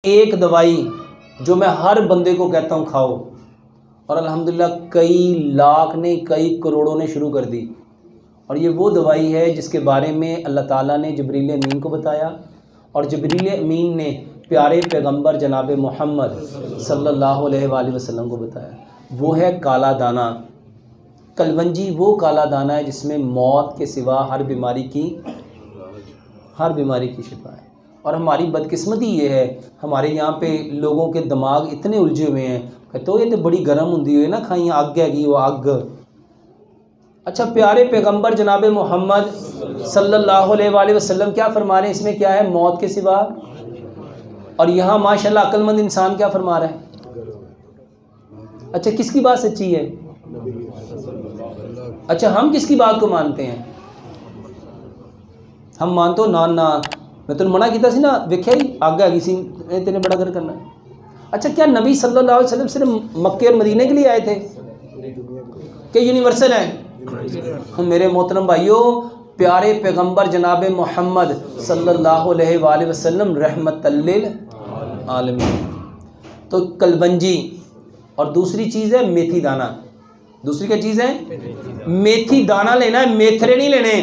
ایک دوائی جو میں ہر بندے کو کہتا ہوں کھاؤ، اور الحمدللہ کئی لاکھ نے کئی کروڑوں نے شروع کر دی، اور یہ وہ دوائی ہے جس کے بارے میں اللہ تعالیٰ نے جبریل امین کو بتایا، اور جبریل امین نے پیارے پیغمبر جناب محمد صلی اللہ علیہ وآلہ وسلم کو بتایا۔ وہ ہے کالا دانہ کلونجی۔ وہ کالا دانہ ہے جس میں موت کے سوا ہر بیماری کی شفا ہے۔ اور ہماری بدقسمتی یہ ہے، ہمارے یہاں پہ لوگوں کے دماغ اتنے الجھے ہوئے ہیں، کہتے ہو یہ تو بڑی گرم ہوندی ہوئی نا کھائیں، آگ ہے گی وہ آگ۔ اچھا، پیارے پیغمبر جناب محمد صلی اللہ علیہ وآلہ وسلم کیا فرما رہے ہیں؟ اس میں کیا ہے؟ موت کے سوا۔ اور یہاں ماشاءاللہ عقل مند انسان کیا فرما رہا ہے؟ اچھا، کس کی بات سچی ہے؟ اچھا، ہم کس کی بات کو مانتے ہیں؟ ہم مانتے ہو نہ میں تو منع کیتا سی نا، ویکھیا ہی آگے آ گئی سی تینے بڑا گھر کرنا ہے۔ اچھا، کیا نبی صلی اللہ علیہ وسلم صرف مکے اور مدینے کے لیے آئے تھے کہ یونیورسل ہیں؟ میرے محترم بھائیوں، پیارے پیغمبر جناب محمد صلی اللہ علیہ وآلہ وسلم رحمت للعالمین۔ تو کلونجی، اور دوسری چیز ہے میتھی دانہ۔ دوسری کیا چیز ہے؟ میتھی دانہ لینا ہے، میتھرے نہیں لینے۔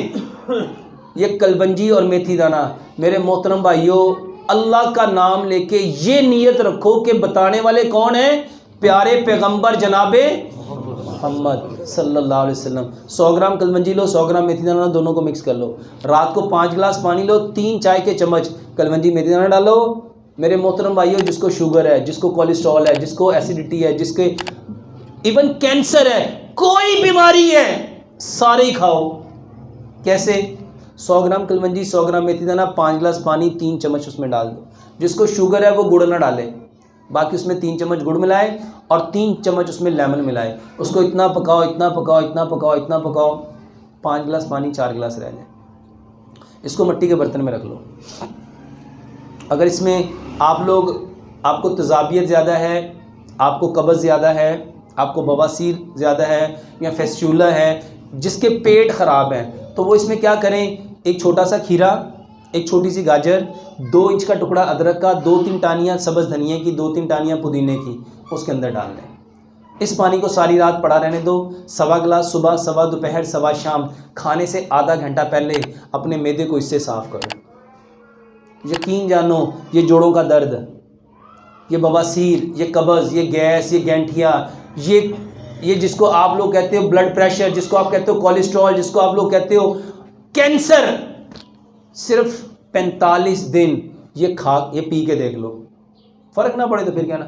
یہ کلونجی اور میتھی دانہ، میرے محترم بھائیوں، اللہ کا نام لے کے یہ نیت رکھو کہ بتانے والے کون ہیں؟ پیارے پیغمبر جناب محمد صلی اللہ علیہ وسلم۔ 100 گرام کلونجی لو، 100 گرام میتھی دانہ، دونوں کو مکس کر لو۔ رات کو 5 گلاس پانی لو، 3 چائے کے چمچ کلونجی میتھی دانہ ڈالو۔ میرے محترم بھائیوں، جس کو شوگر ہے، جس کو کولیسٹرول ہے، جس کو ایسیڈیٹی ہے، جس کے ایون کینسر ہے، کوئی بیماری ہے، سارے ہی کھاؤ۔ کیسے؟ 100 گرام کلونجی، 100 گرام میتھی دانہ، 5 گلاس پانی، 3 چمچ اس میں ڈال دو۔ جس کو شوگر ہے وہ گڑ نہ ڈالے، باقی اس میں 3 چمچ گڑ ملائے اور 3 چمچ اس میں لیمن ملائے۔ اس کو اتنا پکاؤ، اتنا پکاؤ، اتنا پکاؤ، اتنا پکاؤ، 5 گلاس پانی، 4 گلاس رہ جائے۔ اس کو مٹی کے برتن میں رکھ لو۔ اگر اس میں آپ کو تیزابیت زیادہ ہے، آپ کو قبض زیادہ ہے، آپ کو بواسیر زیادہ ہے، یا فیسچولا ہے، جس کے پیٹ خراب ہیں، تو وہ اس میں کیا کریں؟ ایک چھوٹا سا کھیرا، ایک چھوٹی سی گاجر، 2 انچ کا ٹکڑا ادرک کا، 2-3 ٹانیاں سبز دھنیا کی، 2-3 ٹانیاں پودینے کی، اس کے اندر ڈال دیں۔ اس پانی کو ساری رات پڑا رہنے دو۔ 1.25 گلاس صبح، 1.25 دوپہر، 1.25 شام، کھانے سے آدھا گھنٹہ پہلے اپنے معدے کو اس سے صاف کرو۔ یقین جانو، یہ جوڑوں کا درد، یہ بواسیر، یہ قبض، یہ گیس، یہ گینٹھیا، یہ جس کو آپ لوگ کہتے ہو بلڈ پریشر، جس کو آپ کہتے ہو کولیسٹرول، جس کو آپ لوگ کہتے ہو کینسر، صرف 45 دن یہ پی کے دیکھ لو، فرق نہ پڑے تو پھر کیا نا۔